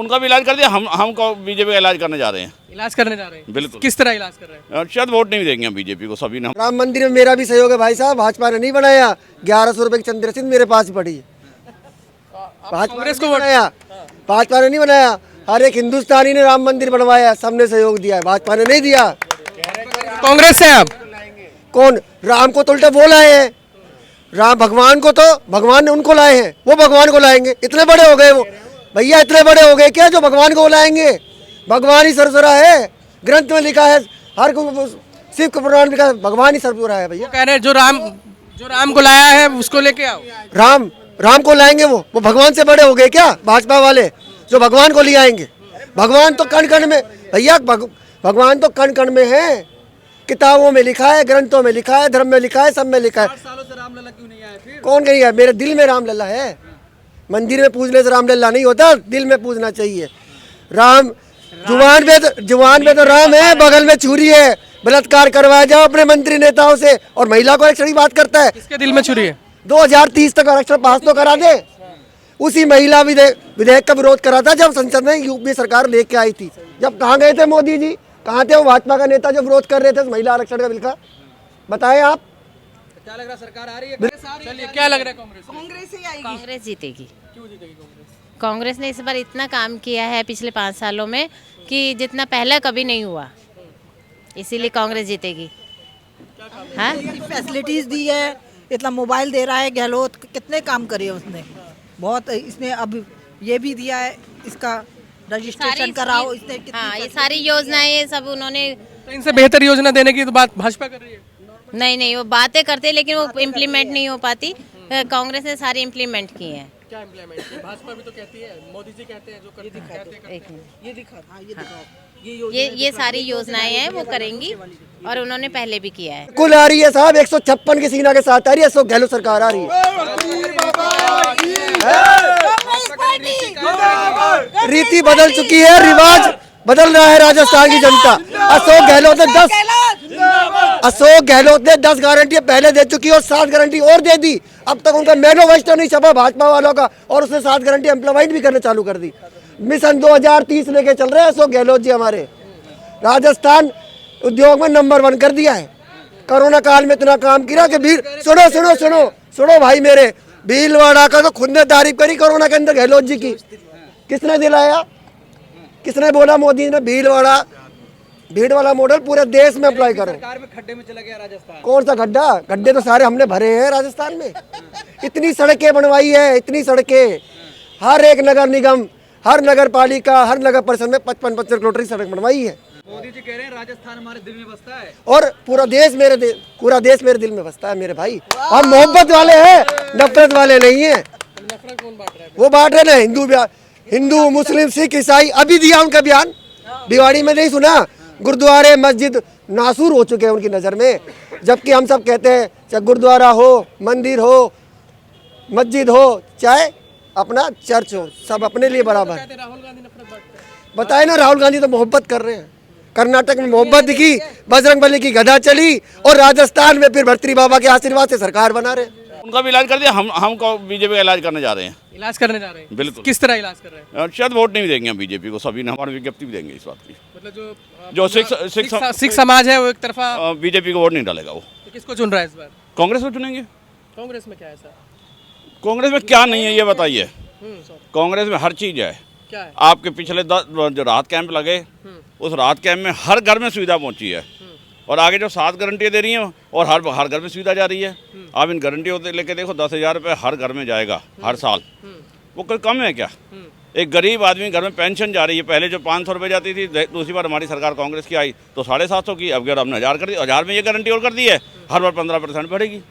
उनका भी इलाज कर दिया, हम बीजेपी का इलाज करने जा रहे हैं। इलाज करने जा रहे हैं? बिल्कुल। किस तरह इलाज कर रहे हैं? शायद वोट नहीं देंगे हम बीजेपी को, सभी ने। राम मंदिर में मेरा भी सहयोग है भाई साहब, भाजपा ने नहीं बनाया। 1100 रुपए की चंद्र रसीद मेरे पास ही पड़ी है। भाजपा कांग्रेस ने को नहीं बनाया, भाजपा ने नहीं बनाया। हर एक हिंदुस्तानी ने राम मंदिर बनवाया, सबने सहयोग दिया है, भाजपा ने नहीं दिया। कांग्रेस से आप? कौन? राम को तो उल्टा वो लाए हैं। राम भगवान को तो भगवान ने उनको लाए हैं, वो भगवान को लाएंगे। इतने बड़े हो गए वो भैया, इतने बड़े हो गए क्या जो भगवान को लाएंगे? भगवान ही सरसुरा है, ग्रंथ में लिखा है, हर शिव के पुराण में लिखा है, भगवान ही सरसुरा है भैया। कह रहे हैं जो राम को लाया है उसको लेके आओ। राम को लाएंगे, वो भगवान से बड़े हो गए क्या भाजपा वाले जो भगवान को ले आएंगे? भगवान तो कण कण में भैया, भगवान तो कण कण में है, किताबों में लिखा है, ग्रंथों में लिखा है, धर्म में लिखा है, सब में लिखा है। 8 सालों से रामलला क्यों नहीं आया फिर? कौन कही है? मेरे दिल में रामलला है। मंदिर में पूजने से रामलला नहीं होता, दिल में पूजना चाहिए। राम जुबान में तो राम है, बगल में छुरी है। बलात्कार करवाया जाओ अपने मंत्री नेताओं से, और महिला को आरक्षण की बात करता है। किसके दिल में छुरी है? 2030 तक आरक्षण पास तो करा दे। उसी महिला विधेयक का विरोध करा था जब संसद में यूपी सरकार लेके आई थी। जब कहाँ गए थे मोदी जी? कहाँ थे वो भाजपा का नेता जो विरोध कर रहे थे महिला आरक्षण का बिल का? बताएं आप। क्या लग रहा है सरकार आ रही है? चलिए, क्या लग रहा है? कांग्रेस ही आएगी। कांग्रेस जीतेगी। क्यों जीतेगी कांग्रेस? कांग्रेस ने इस बार इतना काम किया है पिछले 5 सालों में कि जितना पहले कभी नहीं हुआ, इसीलिए कांग्रेस जीतेगी। हाँ, फैसिलिटीज दी है, इतना मोबाइल दे रहा है गहलोत, कितने काम करे उसने बहुत। इसने अब ये भी दिया है, इसका रजिस्ट्रेशन कराओ, इसने हाँ, ये सारी योजनाएं ये सब उन्होंने। तो इनसे बेहतर योजना देने की तो बात भाजपा कर रही है। नहीं, वो बातें करते लेकिन वो इम्प्लीमेंट नहीं हो पाती। कांग्रेस ने सारी इम्प्लीमेंट की है। क्या इम्प्लीमेंट की? भाजपा भी तो कहती है, मोदी जी कहते हैं जो करते हैं। एक मिनट, ये दिखा, हाँ ये दिखाओ, ये सारी योजनाएं हैं वो करेंगी, और उन्होंने पहले भी किया है। कुल आ रही है साहब 156 की सीना के साथ आ रही है। अशोक गहलोत सरकार आ रही है। रीति बदल चुकी है, रिवाज बदल रहा है राजस्थान की जनता। अशोक गहलोत ने 10 गारंटियां पहले दे चुकी है और 7 गारंटी और दे दी। अब तक उनका मैनिफेस्टो नहीं छपा भाजपा वालों का, और उसने 7 गारंटी इम्प्लीमेंट भी करने चालू कर दी। मिशन 2030 लेके चल रहे हैं अशोक गहलोत जी हमारे। राजस्थान उद्योग में नंबर 1 कर दिया है। कोरोना काल में इतना काम किया कि सुनो भाई मेरे, भीलवाड़ा का तो खुद ने तारीफ करी कोरोना के अंदर गहलोत जी की। किसने दिलाया? किसने बोला? मोदी ने। भीड़ वाला मॉडल पूरे देश में अप्लाई करो। सरकार में खड्डे में चला गया राजस्थान। कौन सा गड्ढा? गड्ढे तो सारे हमने भरे हैं राजस्थान में। इतनी सड़कें बनवाई है, इतनी सड़कें। हर एक नगर निगम, हर नगर पालिका, हर नगर परिषद में 55 किलोमीटर की सड़क बनवाई है। मोदी जी कह रहे हैं राजस्थान हमारे दिल में बसता है, और पूरा देश मेरे दिल में बसता है मेरे भाई। हम मोहब्बत वाले हैं, नफरत वाले नहीं है। नफरत कौन बांट रहा है? वो बांट रहे ना, हिंदू मुस्लिम सिख ईसाई। अभी दिया उनका बयान, दिवाली में नहीं सुना? गुरुद्वारे मस्जिद नासूर हो चुके हैं उनकी नज़र में, जबकि हम सब कहते हैं चाहे गुरुद्वारा हो, मंदिर हो, मस्जिद हो, चाहे अपना चर्च हो, सब अपने लिए बराबर। राहुल गांधी नफरत बांटते हैं। बताए ना, राहुल गांधी तो मोहब्बत कर रहे हैं। कर्नाटक में मोहब्बत दिखी, बजरंगबली की गदा चली, और राजस्थान में फिर भर्तृ बाबा के आशीर्वाद से सरकार बना रहे हैं। उनका भी इलाज कर दिया, हम बीजेपी का इलाज करने जा रहे हैं। इलाज करने जा रहे हैं? बिल्कुल। किस तरह इलाज कर रहे हैं? शायद वोट नहीं देंगे हम बीजेपी को, सभी ने। हमारी विज्ञप्ति भी देंगे इस बात की। मतलब जो सिख समाज है वो एक तरफा बीजेपी को वोट नहीं डालेगा वो। तो किसको चुन रहा है इस बार? कांग्रेस को चुनेंगे। कांग्रेस में क्या है ऐसा? कांग्रेस में क्या नहीं है ये बताइए? कांग्रेस में हर चीज़ है। क्या है? आपके पिछले जो राहत कैंप लगे, उस राहत कैंप में हर घर में सुविधा पहुंची है। और आगे जो 7 गारंटियाँ दे रही हैं, और हर घर में सुविधा जा रही है। आप इन गारंटियों को लेके देखो, 10,000 रुपये हर घर में जाएगा हर साल। वो कोई कम है क्या? एक गरीब आदमी घर में पेंशन जा रही है। पहले जो 500 रुपये जाती थी, दूसरी बार हमारी सरकार कांग्रेस की आई तो 750 की, अब हमने 1000 कर दी। 1000 में ये गारंटी और कर दी है, हर बार 15% बढ़ेगी।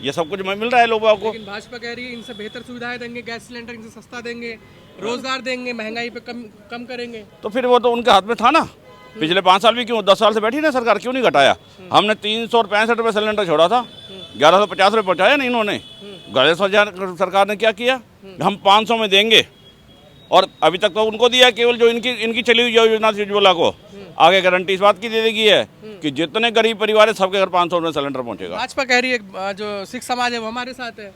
ये सब कुछ मिल रहा है लोगों को। लेकिन भाजपा कह रही है इनसे बेहतर सुविधाएं देंगे, गैस सिलेंडर इनसे सस्ता देंगे, रोजगार देंगे, महंगाई पे कम करेंगे। तो फिर वो तो उनके हाथ में था ना। पिछले 5 साल भी क्यों, 10 साल से बैठी ना सरकार, क्यों नहीं घटाया? हमने 365 रुपये सिलेंडर छोड़ा था, 1150 रुपये पहुँचाया नहीं इन्होंने। गणेश सरकार ने क्या किया? हम 500 में देंगे, और अभी तक तो उनको दिया केवल जो इनकी चली हुई योजना थी उज्ज्वला को। आगे गारंटी इस बात की दे देगी है कि जितने गरीब परिवार है सबके घर 500 में सिलेंडर पहुंचेगा। भाजपा कह रही है जो सिख समाज है वो हमारे साथ है।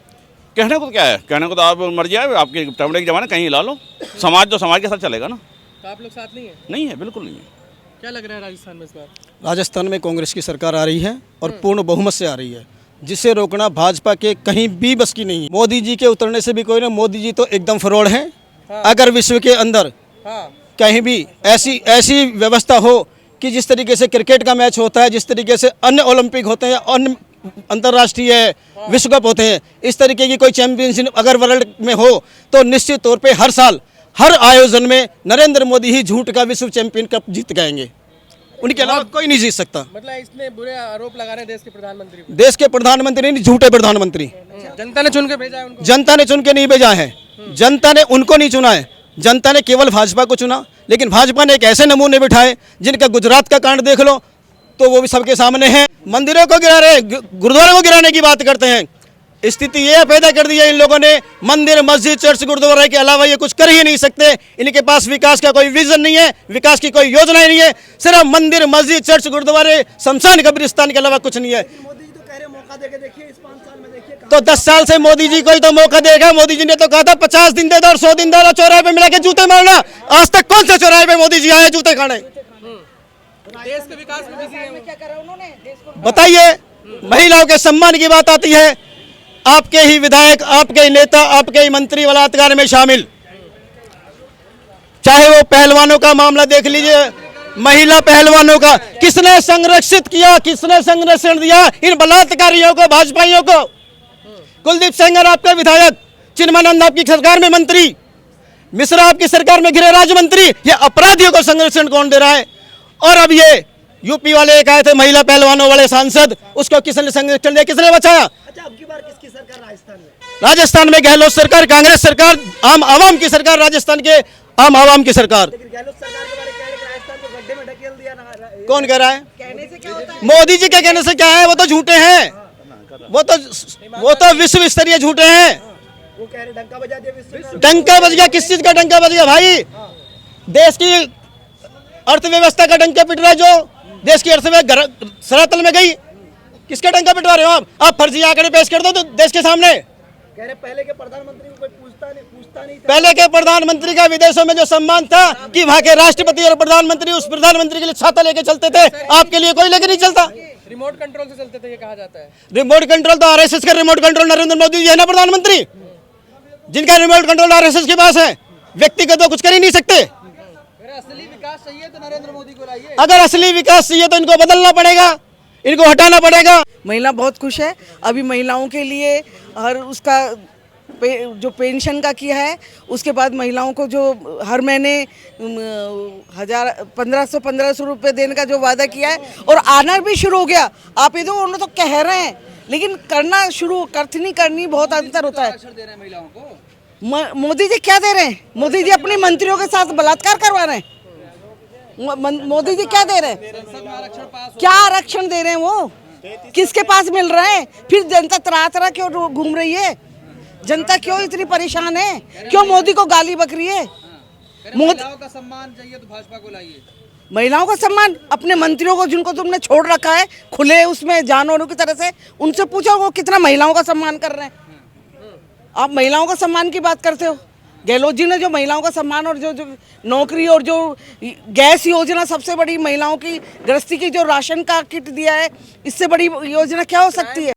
कहने को तो क्या है, कहने को तो आप मर्जी है, आपके टमड़े के जमाने कहीं ला लो, समाज तो समाज के साथ चलेगा ना। तो आप लोग साथ नहीं है? नहीं है, बिल्कुल नहीं है। क्या लग रहा है राजस्थान में इस बार? राजस्थान में कांग्रेस की सरकार आ रही है और पूर्ण बहुमत से आ रही है, जिसे रोकना भाजपा के कहीं भी बस की नहीं है। मोदी जी के उतरने से भी कोई नहीं, मोदी जी तो एकदम फ्रॉड हैं। अगर विश्व के अंदर कहीं भी ऐसी व्यवस्था हो कि जिस तरीके से क्रिकेट का मैच होता है, जिस तरीके से अन्य ओलंपिक होते हैं, अन्य अंतर्राष्ट्रीय विश्व कप होते हैं, इस तरीके की कोई चैंपियनशिप अगर वर्ल्ड में हो तो निश्चित तौर पे हर साल हर आयोजन में नरेंद्र मोदी ही झूठ का विश्व चैंपियन कप जीत जाएंगे, उनके अलावा कोई नहीं जीत सकता। मतलब इतने बुरे आरोप लगा रहे हैं देश के प्रधानमंत्री पे। देश के प्रधानमंत्री नहीं, झूठे प्रधानमंत्री। जनता ने चुन के भेजा है उनको। जनता ने चुन के नहीं भेजा है, जनता ने उनको नहीं चुना है, जनता ने केवल भाजपा को चुना। लेकिन भाजपा ने एक ऐसे नमूने बिठाए जिनका गुजरात का कांड देख लो तो वो भी सबके सामने है। मंदिरों को गिरा रहे, गुरुद्वारों को गिराने की बात करते हैं। स्थिति ये पैदा कर दी है इन लोगों ने, मंदिर मस्जिद चर्च गुरुद्वारा के अलावा ये कुछ कर ही नहीं सकते। इनके पास विकास का कोई विजन नहीं है, विकास की कोई योजना ही नहीं है, सिर्फ मंदिर मस्जिद चर्च गुरुद्वारे शमशान कब्रिस्तान के अलावा कुछ नहीं है। तो 10 साल से मोदी जी को ही तो मौका देगा। मोदी जी ने तो कहा था 50 दिन दे दो और 100 दिन दे दो, चौराहे पे मिला के जूते मारना। आज तक कौन से चौराहे पे मोदी जी आए जूते खाने? देश के विकास में बिजी है क्या करा उन्होंने? बताइए, महिलाओं के सम्मान की बात आती है, आपके ही विधायक, आपके ही नेता, आपके ही मंत्री बलात्कार में शामिल। चाहे वो पहलवानों का मामला देख लीजिए, महिला पहलवानों का किसने संरक्षित किया, किसने संरक्षण दिया इन बलात्कारियों को, भाजपाइयों को? कुलदीप सेंगर आपके विधायक, चिन्मयानंद आपकी सरकार में मंत्री, मिश्रा आपकी सरकार में गृह राज्य मंत्री। ये अपराधियों को संरक्षण कौन दे रहा है? और अब ये यूपी वाले एक आए थे महिला पहलवानों वाले सांसद, उसको किसने संरक्षण दिया, किसने बचाया? अच्छा, अब की बार किसकी सरकार राजस्थान में? राजस्थान में गहलोत सरकार, कांग्रेस सरकार, आम आवाम की सरकार, राजस्थान के आम आवाम की सरकार। लेकिन गहलोत सरकार के बारे में कह रहे हैं राजस्थान को गड्ढे में ढकेल दिया ना। कौन कह रहा है? कहने से क्या होता है? मोदी जी के कहने से क्या है? वो तो झूठे हैं, वो तो विश्व स्तरीय झूठे हैं। वो कह रहे डंका बजा दिया विश्व। डंका बज गया, किस चीज का डंका बज गया भाई? देश की अर्थव्यवस्था का डंका पिट रहा है, जो देश की अर्थव्यवस्था सरातल में गई, किसका डंका पिटवा रहे हो आप? फर्जी आंकड़े पेश कर दो तो देश के सामने। कह रहे पहले के प्रधानमंत्री को कोई पूछता नहीं था। पहले के प्रधानमंत्री का विदेशों में जो सम्मान था कि वहां के राष्ट्रपति और प्रधानमंत्री उस प्रधानमंत्री के लिए छाता लेके चलते थे, आपके लिए कोई लेके नहीं चलता। रिमोट कंट्रोल से चलते थे ये कहा जाता है। रिमोट कंट्रोल तो आरएसएस का रिमोट कंट्रोल नरेंद्र मोदी जी है ना प्रधानमंत्री, जिनका रिमोट कंट्रोल आरएसएस के पास है। व्यक्तिगत तो कुछ कर ही नहीं सकते। असली विकास चाहिए तो नरेंद्र मोदी को लाइए। अगर असली विकास चाहिए तो इनको बदलना पड़ेगा, इनको हटाना पड़ेगा। महिला बहुत खुश है। अभी महिलाओं के लिए हर उसका जो पेंशन का किया है, उसके बाद महिलाओं को जो हर महीने 1500 रुपये देने का जो वादा किया है, और आना भी शुरू हो गया। आप ये तो उन्होंने तो कह रहे हैं, लेकिन करना शुरू करनी करनी बहुत अंतर होता है। मोदी जी क्या दे रहे हैं? मोदी जी अपने मंत्रियों के साथ बलात्कार करवा रहे हैं। मोदी जी क्या दे रहे हैं? क्या आरक्षण दे रहे हैं? वो किसके पास मिल रहा है? फिर जनता तरह तरह क्यों घूम रही है? जनता क्यों इतनी परेशान है? क्यों मोदी को गाली बक रही है? महिलाओं का सम्मान चाहिए तो भाजपा को लाइए। महिलाओं का सम्मान, अपने मंत्रियों को जिनको तुमने छोड़ रखा है खुले उसमें जानवरों की तरह से, उनसे पूछो वो कितना महिलाओं का सम्मान कर रहे हैं। आप महिलाओं का सम्मान की बात करते हो। गहलोत जी ने जो महिलाओं का सम्मान और जो नौकरी और जो गैस योजना, सबसे बड़ी महिलाओं की गृहस्थी की जो राशन का किट दिया है, इससे बड़ी योजना क्या हो सकती है?